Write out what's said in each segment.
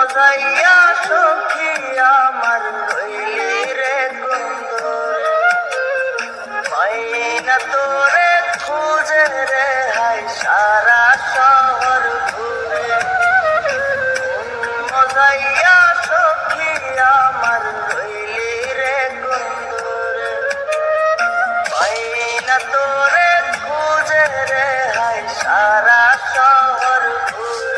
মজাইয়া সখী আমার রইলি রে কুন্দর পাই না তোরে খুঁজে রে হাই সারা শহর ঘুরে মজাইয়া সখী আমার রইলি রে কুন্দর পাই না তোরে খুঁজে রে হাই সারা শহর ঘুরে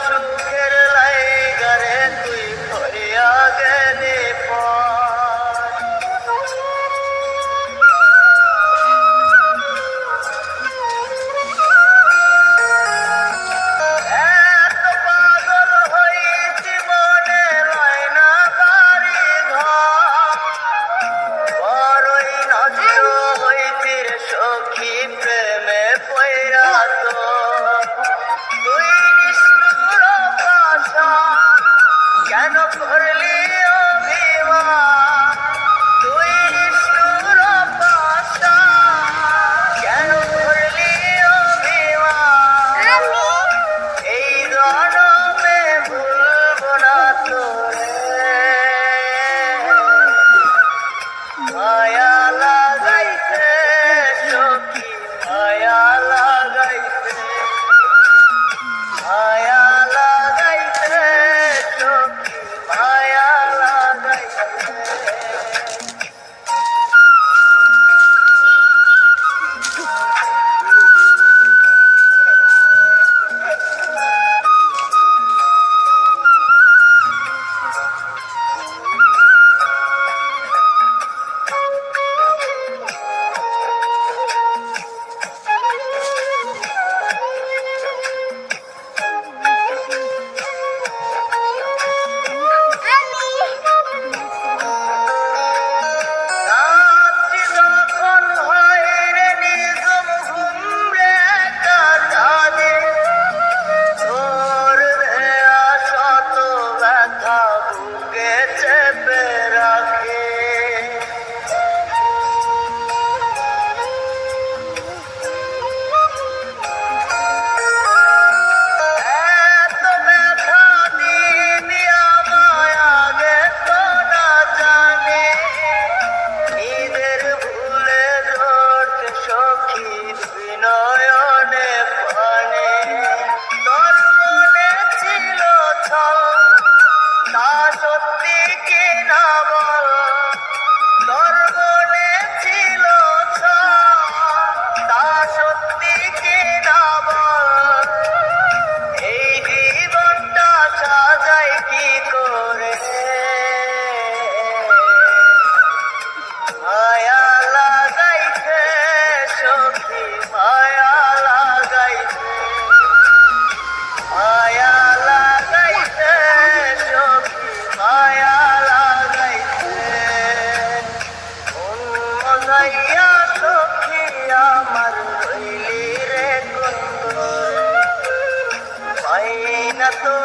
সুখের লাইগারে তুই ভরিয়া গেলি এত পাগল হইছি মনে লয় না বাড়ি ঘর বড়ই নষ্ট হইছি রে সখী প্রেমে পয়রা তো কেন করলি অভিমান তুই নিষ্ঠুর পাশা কেন করলি অভিমান এই জনমে ভুলব না তোরে মায়া লাগাইতে সখী মায়া লাগাইতে মায়া সখী আমার রইলি রে কুন্দর পাই না তো